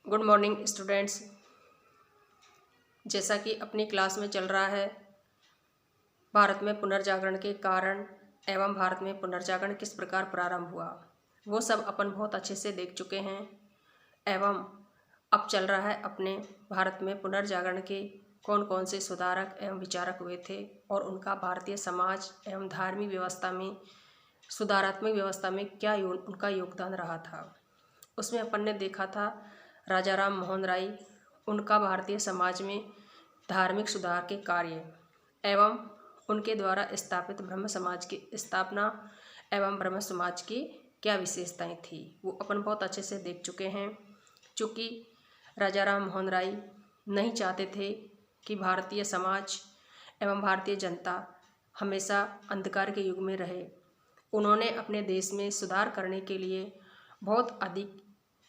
Good morning students. जैसा कि अपनी क्लास में चल रहा है, भारत में पुनर्जागरण के कारण एवं भारत में पुनर्जागरण किस प्रकार प्रारंभ हुआ, वो सब अपन बहुत अच्छे से देख चुके हैं। एवं अब चल रहा है अपने भारत में पुनर्जागरण के कौन कौन से सुधारक एवं विचारक हुए थे और उनका भारतीय समाज एवं धार्मिक व्यवस्था में, सुधारात्मक व्यवस्था में क्या उनका योगदान रहा था। उसमें अपन ने देखा था राजा राम मोहन राय, उनका भारतीय समाज में धार्मिक सुधार के कार्य एवं उनके द्वारा स्थापित ब्रह्म समाज की स्थापना एवं ब्रह्म समाज की क्या विशेषताएं थी, वो अपन बहुत अच्छे से देख चुके हैं। चूँकि राजा राम मोहन राय नहीं चाहते थे कि भारतीय समाज एवं भारतीय जनता हमेशा अंधकार के युग में रहे। उन्होंने अपने देश में सुधार करने के लिए बहुत अधिक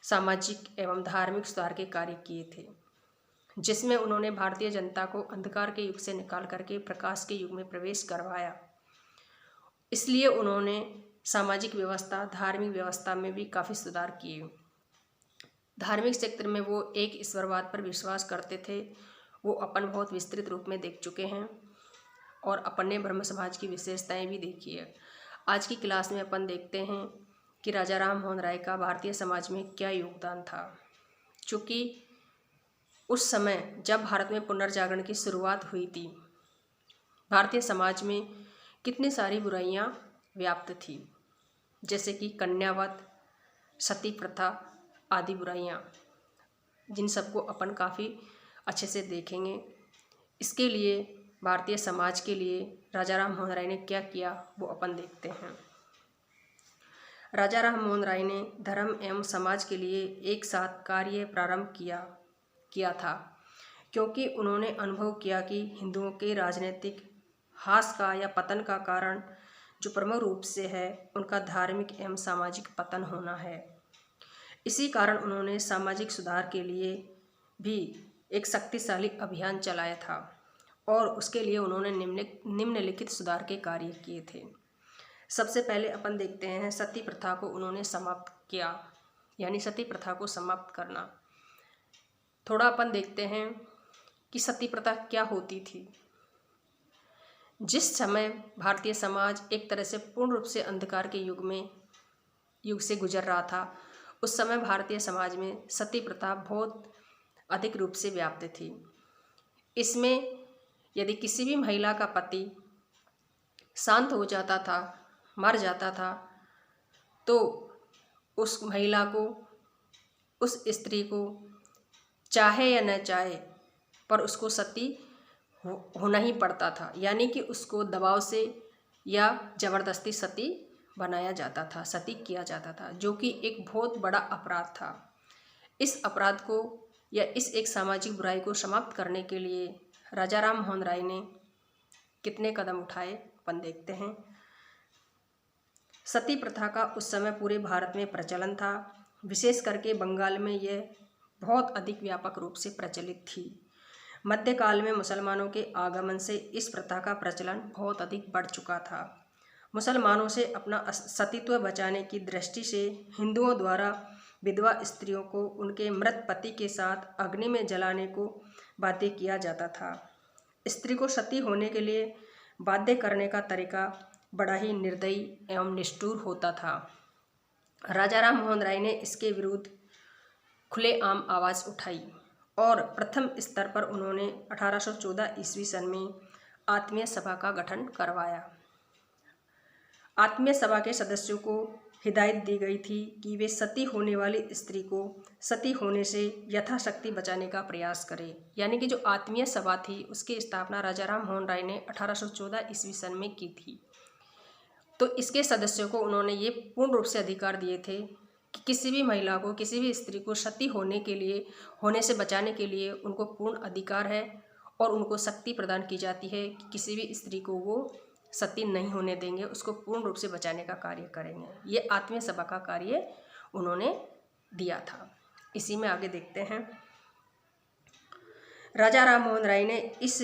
सामाजिक एवं धार्मिक सुधार के कार्य किए थे, जिसमें उन्होंने भारतीय जनता को अंधकार के युग से निकाल करके प्रकाश के युग में प्रवेश करवाया। इसलिए उन्होंने सामाजिक व्यवस्था, धार्मिक व्यवस्था में भी काफ़ी सुधार किए। धार्मिक क्षेत्र में वो एक ईश्वरवाद पर विश्वास करते थे, वो अपन बहुत विस्तृत रूप में देख चुके हैं और अपन ने ब्रह्म समाज की विशेषताएं भी देखी है। आज की क्लास में अपन देखते हैं कि राजा राम मोहन राय का भारतीय समाज में क्या योगदान था। चूँकि उस समय जब भारत में पुनर्जागरण की शुरुआत हुई थी, भारतीय समाज में कितनी सारी बुराइयां व्याप्त थी, जैसे कि कन्यावध, सती प्रथा आदि बुराइयां, जिन सबको अपन काफ़ी अच्छे से देखेंगे। इसके लिए भारतीय समाज के लिए राजा राम मोहन राय ने क्या किया वो अपन देखते हैं। राजा राम मोहन राय ने धर्म एवं समाज के लिए एक साथ कार्य प्रारंभ किया था, क्योंकि उन्होंने अनुभव किया कि हिंदुओं के राजनीतिक ह्रास का या पतन का कारण जो प्रमुख रूप से है उनका धार्मिक एवं सामाजिक पतन होना है। इसी कारण उन्होंने सामाजिक सुधार के लिए भी एक शक्तिशाली अभियान चलाया था और उसके लिए उन्होंने निम्नलिखित सुधार के कार्य किए थे। सबसे पहले अपन देखते हैं सती प्रथा को उन्होंने समाप्त किया, यानी सती प्रथा को समाप्त करना। थोड़ा अपन देखते हैं कि सती प्रथा क्या होती थी। जिस समय भारतीय समाज एक तरह से पूर्ण रूप से अंधकार के युग से गुजर रहा था, उस समय भारतीय समाज में सती प्रथा बहुत अधिक रूप से व्याप्त थी। इसमें यदि किसी भी महिला का पति शांत हो जाता था, मर जाता था, तो उस महिला को, उस स्त्री को चाहे या न चाहे पर उसको सती होना ही पड़ता था, यानी कि उसको दबाव से या ज़बरदस्ती सती बनाया जाता था, सती किया जाता था, जो कि एक बहुत बड़ा अपराध था। इस अपराध को या इस एक सामाजिक बुराई को समाप्त करने के लिए राजा राम मोहन राय ने कितने कदम उठाए अपन देखते हैं। सती प्रथा का उस समय पूरे भारत में प्रचलन था, विशेष करके बंगाल में यह बहुत अधिक व्यापक रूप से प्रचलित थी। मध्यकाल में मुसलमानों के आगमन से इस प्रथा का प्रचलन बहुत अधिक बढ़ चुका था। मुसलमानों से अपना सतीत्व बचाने की दृष्टि से हिंदुओं द्वारा विधवा स्त्रियों को उनके मृत पति के साथ अग्नि में जलाने को बाध्य किया जाता था। स्त्री को सती होने के लिए बाध्य करने का तरीका बड़ा ही निर्दयी एवं निष्ठुर होता था। राजा राम मोहन राय ने इसके विरुद्ध खुलेआम आवाज़ उठाई और प्रथम स्तर पर उन्होंने 1814 ईस्वी सन में आत्मीय सभा का गठन करवाया। आत्मीय सभा के सदस्यों को हिदायत दी गई थी कि वे सती होने वाली स्त्री को सती होने से यथाशक्ति बचाने का प्रयास करें। यानी कि जो आत्मीय सभा थी उसकी स्थापना राजा राम मोहन राय ने 1814 ईस्वी सन में की थी। तो इसके सदस्यों को उन्होंने ये पूर्ण रूप से अधिकार दिए थे कि किसी भी महिला को, किसी भी स्त्री को सती होने से बचाने के लिए उनको पूर्ण अधिकार है और उनको शक्ति प्रदान की जाती है कि किसी भी स्त्री को वो सती नहीं होने देंगे, उसको पूर्ण रूप से बचाने का कार्य करेंगे। ये आत्मीय सभा का कार्य उन्होंने दिया था। इसी में आगे देखते हैं, राजा राम मोहन राय ने इस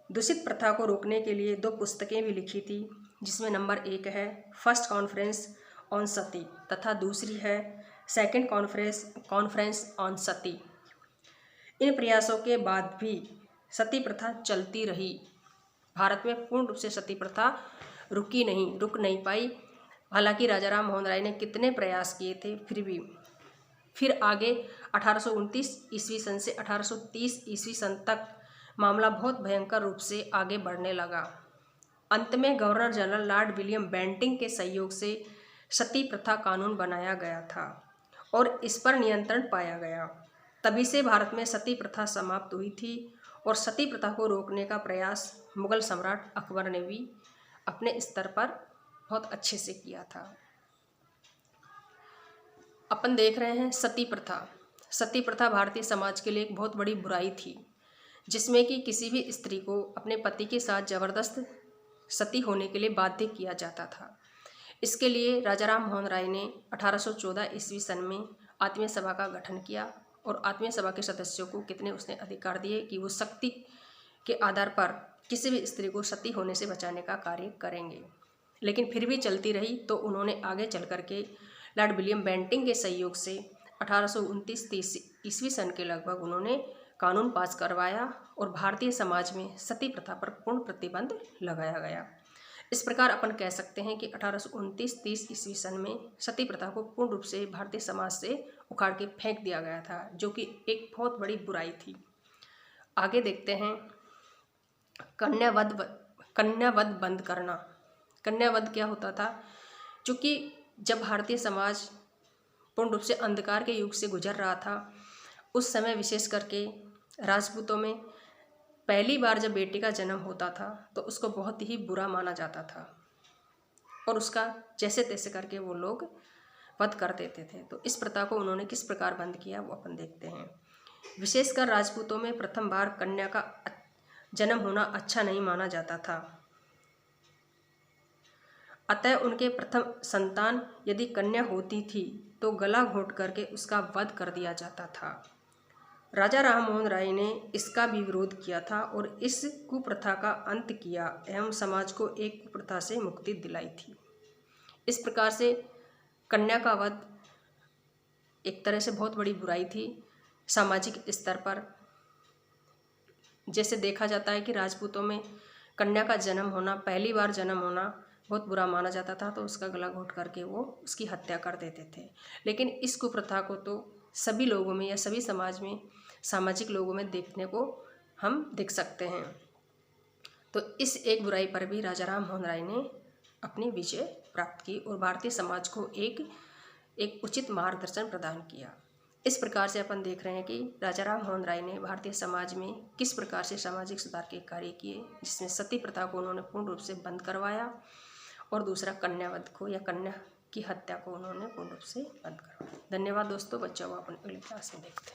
दूषित प्रथा को रोकने के लिए 2 पुस्तकें भी लिखी थी, जिसमें नंबर 1 है फर्स्ट कॉन्फ्रेंस ऑन सती तथा दूसरी है सेकंड कॉन्फ्रेंस ऑन सती। इन प्रयासों के बाद भी सती प्रथा चलती रही। भारत में पूर्ण रूप से सती प्रथा रुक नहीं पाई। हालांकि राजा राम मोहन राय ने कितने प्रयास किए थे, फिर आगे 1829 ईस्वी सन से 1830 ईस्वी सन तक मामला बहुत भयंकर रूप से आगे बढ़ने लगा। अंत में governor general Lord William Bentinck के सहयोग से सती प्रथा कानून बनाया गया था और इस पर नियंत्रण पाया गया। तभी से भारत में सती प्रथा समाप्त हुई थी और सती प्रथा को रोकने का प्रयास मुगल सम्राट अकबर ने भी अपने स्तर पर बहुत अच्छे से किया था। अपन देख रहे हैं सती प्रथा। सती प्रथा भारतीय समाज के लिए एक बहुत बड़ी बुराई थी, जिसमें कि किसी भी स्त्री को अपने पति के साथ जबरदस्त सती होने के लिए बाध्य किया जाता था। इसके लिए राजा राम मोहन राय ने 1814 ईस्वी सन में आत्मीय सभा का गठन किया और आत्मीय सभा के सदस्यों को कितने उसने अधिकार दिए कि वो शक्ति के आधार पर किसी भी स्त्री को सती होने से बचाने का कार्य करेंगे। लेकिन फिर भी चलती रही, तो उन्होंने आगे चल करके लॉर्ड विलियम बेंटिंक के सहयोग से 1829-30 ईस्वी सन के लगभग उन्होंने कानून पास करवाया और भारतीय समाज में सती प्रथा पर पूर्ण प्रतिबंध लगाया गया। इस प्रकार अपन कह सकते हैं कि 1829-30 ईस्वी सन में सती प्रथा को पूर्ण रूप से भारतीय समाज से उखाड़ के फेंक दिया गया था, जो कि एक बहुत बड़ी बुराई थी। आगे देखते हैं कन्यावध बंद करना। कन्यावध क्या होता था? चूँकि जब भारतीय समाज पूर्ण रूप से अंधकार के युग से गुजर रहा था, उस समय विशेष करके राजपूतों में पहली बार जब बेटी का जन्म होता था तो उसको बहुत ही बुरा माना जाता था और उसका जैसे तैसे करके वो लोग वध कर देते थे। तो इस प्रथा को उन्होंने किस प्रकार बंद किया वो अपन देखते हैं। विशेषकर राजपूतों में प्रथम बार कन्या का जन्म होना अच्छा नहीं माना जाता था, अतः उनके प्रथम संतान यदि कन्या होती थी तो गला घोंट करके उसका वध कर दिया जाता था। राजा राम मोहन राय ने इसका भी विरोध किया था और इस कुप्रथा का अंत किया एवं समाज को एक कुप्रथा से मुक्ति दिलाई थी। इस प्रकार से कन्या का वध एक तरह से बहुत बड़ी बुराई थी सामाजिक स्तर पर। जैसे देखा जाता है कि राजपूतों में कन्या का जन्म होना, पहली बार जन्म होना बहुत बुरा माना जाता था, तो उसका गला घोंट करके वो उसकी हत्या कर देते थे। लेकिन इस कुप्रथा को तो सभी लोगों में या सभी समाज में, सामाजिक लोगों में देखने को हम देख सकते हैं। तो इस एक बुराई पर भी राजा राम मोहन राय ने अपनी विजय प्राप्त की और भारतीय समाज को एक उचित मार्गदर्शन प्रदान किया। इस प्रकार से अपन देख रहे हैं कि राजा राम मोहन राय ने भारतीय समाज में किस प्रकार से सामाजिक सुधार के कार्य किए, जिसमें सती प्रथा को उन्होंने पूर्ण रूप से बंद करवाया और दूसरा कन्यावध को या कन्या की हत्या को उन्होंने पूर्ण रूप से बंद करवाया। धन्यवाद दोस्तों, बच्चों को अपन अगली क्लास में देखते हैं।